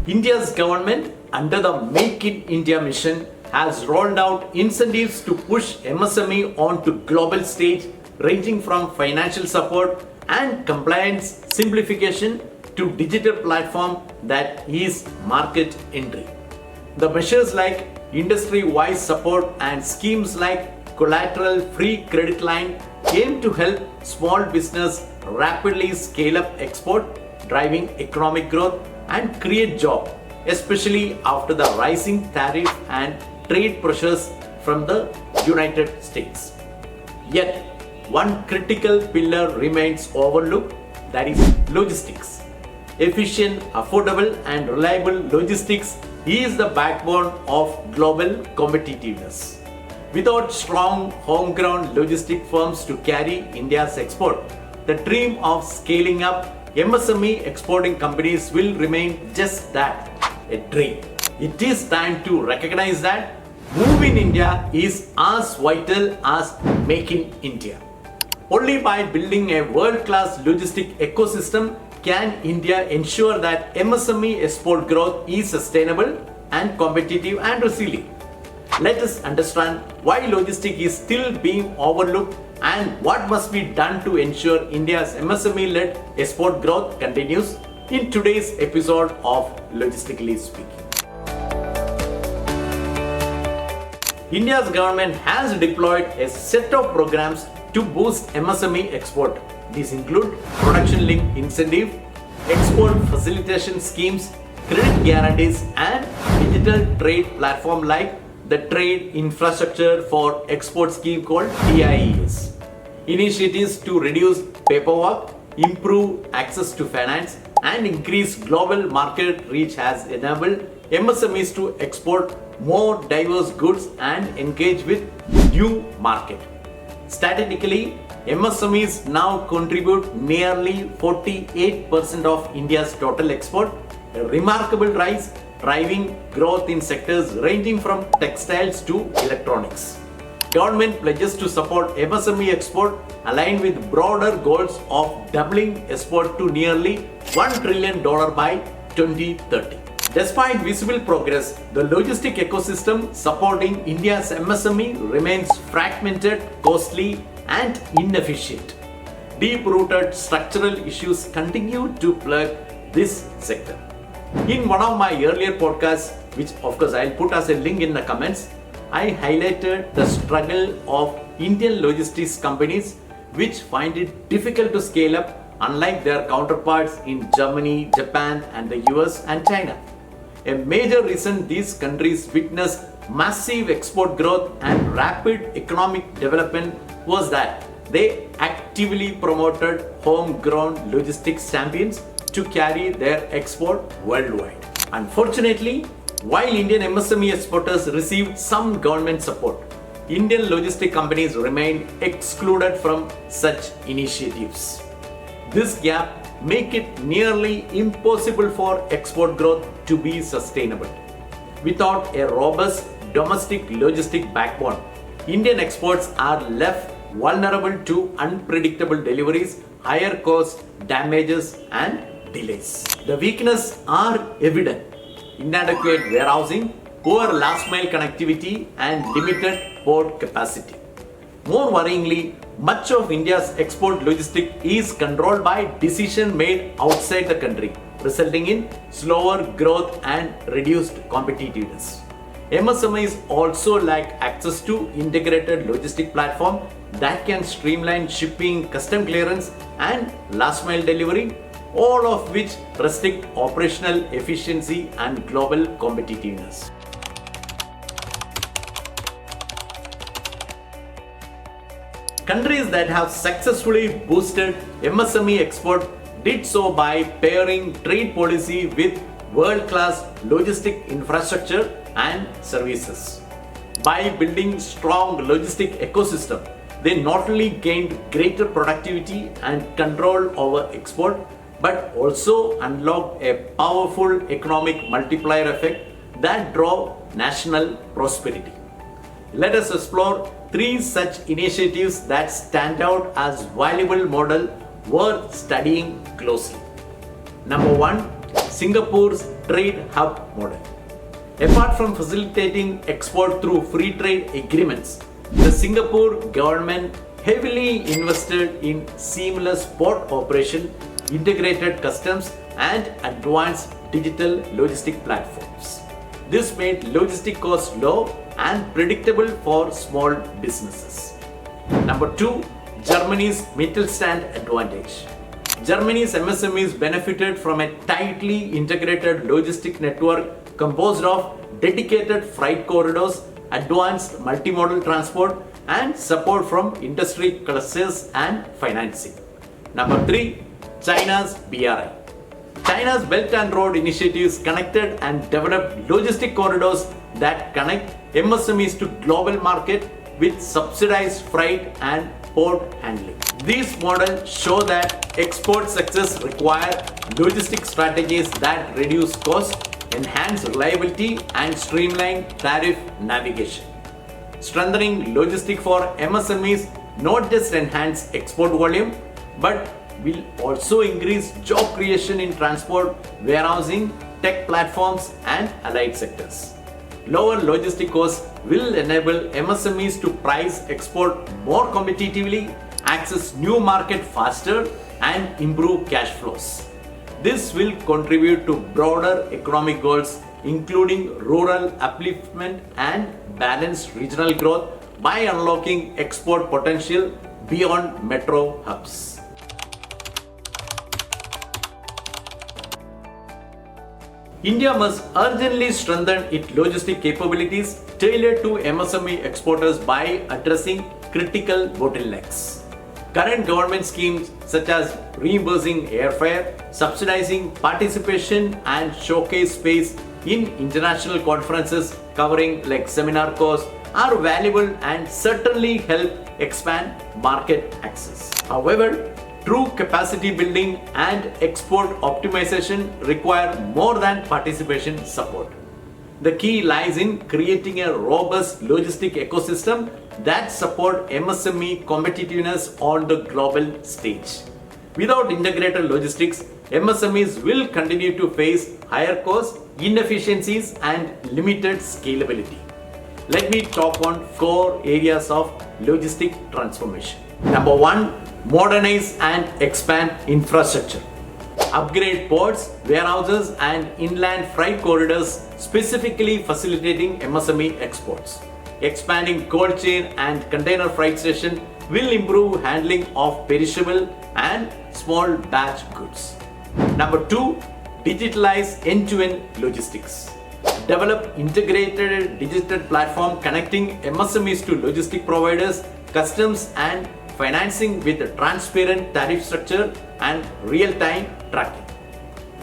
India's government, under the Make in India mission, has rolled out incentives to push MSME onto global stage, ranging from financial support and compliance simplification to digital platform that ease market entry. The measures like industry-wide support and schemes like collateral-free credit line aim to help small business rapidly scale up export, driving economic growth and create jobs, especially after the rising tariff and trade pressures from the United States. Yet, one critical pillar remains overlooked, that is logistics. Efficient, affordable and reliable logistics is the backbone of global competitiveness. Without strong homegrown logistic firms to carry India's export, the dream of scaling up MSME exporting companies will remain just that, a dream. It is time to recognize that Move in India is as vital as Make in India. Only by building a world-class logistic ecosystem can India ensure that MSME export growth is sustainable and competitive and resilient. Let us understand why logistics is still being overlooked and what must be done to ensure India's MSME-led export growth continues in today's episode of Logistically Speaking. India's government has deployed a set of programs to boost MSME export. These include production-linked incentive, export facilitation schemes, credit guarantees, and digital trade platform like the Trade Infrastructure for Export scheme called TIES. Initiatives to reduce paperwork, improve access to finance, and increase global market reach has enabled MSMEs to export more diverse goods and engage with new market. Statistically, MSMEs now contribute nearly 48% of India's total export, a remarkable rise, driving growth in sectors ranging from textiles to electronics. Government pledges to support MSME export align with broader goals of doubling export to nearly $1 trillion by 2030. Despite visible progress, the logistic ecosystem supporting India's MSME remains fragmented, costly, and inefficient. Deep-rooted structural issues continue to plague this sector. In one of my earlier podcasts, which of course I'll put as a link in the comments, I highlighted the struggle of Indian logistics companies which find it difficult to scale up unlike their counterparts in Germany, Japan, and the US and China. A major reason these countries witnessed massive export growth and rapid economic development was that they actively promoted homegrown logistics champions to carry their export worldwide. Unfortunately, while Indian MSME exporters received some government support, Indian logistic companies remained excluded from such initiatives. This gap makes it nearly impossible for export growth to be sustainable. Without a robust domestic logistic backbone, Indian exports are left vulnerable to unpredictable deliveries, higher costs, damages, and delays. The weaknesses are evident: inadequate warehousing, poor last mile connectivity, and limited port capacity. More worryingly, much of India's export logistics is controlled by decisions made outside the country, resulting in slower growth and reduced competitiveness. MSMEs also lack access to integrated logistic platform that can streamline shipping, custom clearance, and last mile delivery, all of which restrict operational efficiency and global competitiveness. Countries that have successfully boosted MSME export did so by pairing trade policy with world-class logistic infrastructure and services. By building strong logistic ecosystem, they not only gained greater productivity and control over export, but also unlocked a powerful economic multiplier effect that drove national prosperity. Let us explore 3 such initiatives that stand out as valuable model worth studying closely. Number 1, Singapore's trade hub model. Apart from facilitating export through free trade agreements, the Singapore government heavily invested in seamless port operation, integrated customs, and advanced digital logistic platforms. This made logistic costs low and predictable for small businesses. Number 2, Germany's Mittelstand advantage. Germany's MSMEs benefited from a tightly integrated logistic network composed of dedicated freight corridors, advanced multimodal transport, and support from industry clusters and financing. Number 3, China's BRI. China's Belt and Road initiatives connected and developed logistic corridors that connect MSMEs to global market with subsidized freight and port handling. These models show that export success requires logistic strategies that reduce cost, enhance reliability, and streamline tariff navigation. Strengthening logistics for MSMEs not just enhance export volume, but will also increase job creation in transport, warehousing, tech platforms, and allied sectors. Lower logistic costs will enable MSMEs to price export more competitively, access new market faster, and improve cash flows. This will contribute to broader economic goals, including rural upliftment and balanced regional growth by unlocking export potential beyond metro hubs. India must urgently strengthen its logistic capabilities tailored to MSME exporters by addressing critical bottlenecks. Current government schemes such as reimbursing airfare, subsidizing participation, and showcase space in international conferences covering like seminar costs are valuable and certainly help expand market access. However, true capacity building and export optimization require more than participation support. The key lies in creating a robust logistic ecosystem that supports MSME competitiveness on the global stage. Without integrated logistics, MSMEs will continue to face higher costs, inefficiencies, and limited scalability. Let me talk on core areas of logistic transformation. Number 1, modernize and expand infrastructure. Upgrade ports, warehouses, and inland freight corridors, specifically facilitating MSME exports. Expanding cold chain and container freight station will improve handling of perishable and small batch goods. Number 2, digitalize end-to-end logistics. Develop integrated digital platform connecting MSMEs to logistic providers, customs, and financing with a transparent tariff structure and real-time tracking.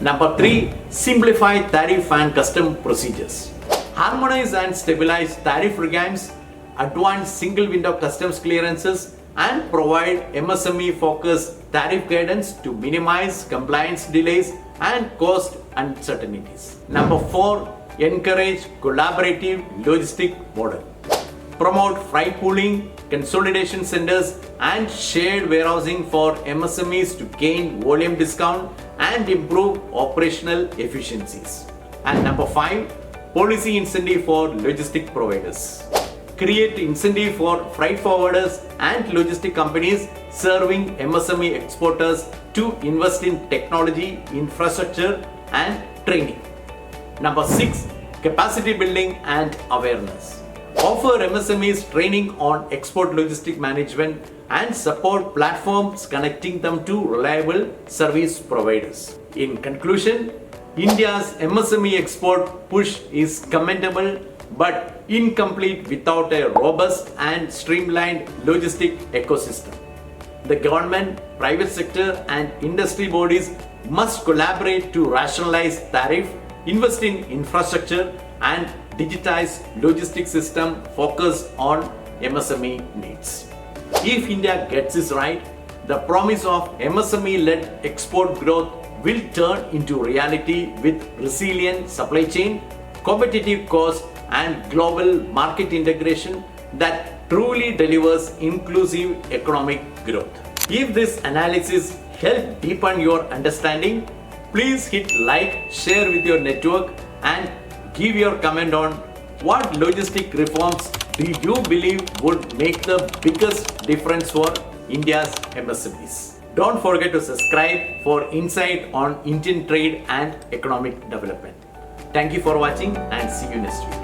Number 3, simplify tariff and custom procedures. Harmonize and stabilize tariff regimes, advance single window customs clearances, and provide MSME-focused tariff guidance to minimize compliance delays and cost uncertainties. Number 4, encourage collaborative logistic model. Promote freight pooling, consolidation centers, and shared warehousing for MSMEs to gain volume discount and improve operational efficiencies. And number 5, policy incentive for logistic providers. Create incentive for freight forwarders and logistic companies serving MSME exporters to invest in technology, infrastructure, and training. Number 6, capacity building and awareness. Offer MSMEs training on export logistic management and support platforms connecting them to reliable service providers. In conclusion, India's MSME export push is commendable but incomplete without a robust and streamlined logistic ecosystem. The government, private sector, and industry bodies must collaborate to rationalize tariff, invest in infrastructure, and digitize logistics system focused on MSME needs. If India gets this right, the promise of MSME-led export growth will turn into reality with resilient supply chain, competitive cost, and global market integration that truly delivers inclusive economic growth. If this analysis helped deepen your understanding, Please hit like, share with your network, and give your comment on what logistic reforms do you believe would make the biggest difference for India's MSMEs. Don't forget to subscribe for insight on Indian trade and economic development. Thank you for watching and see you next week.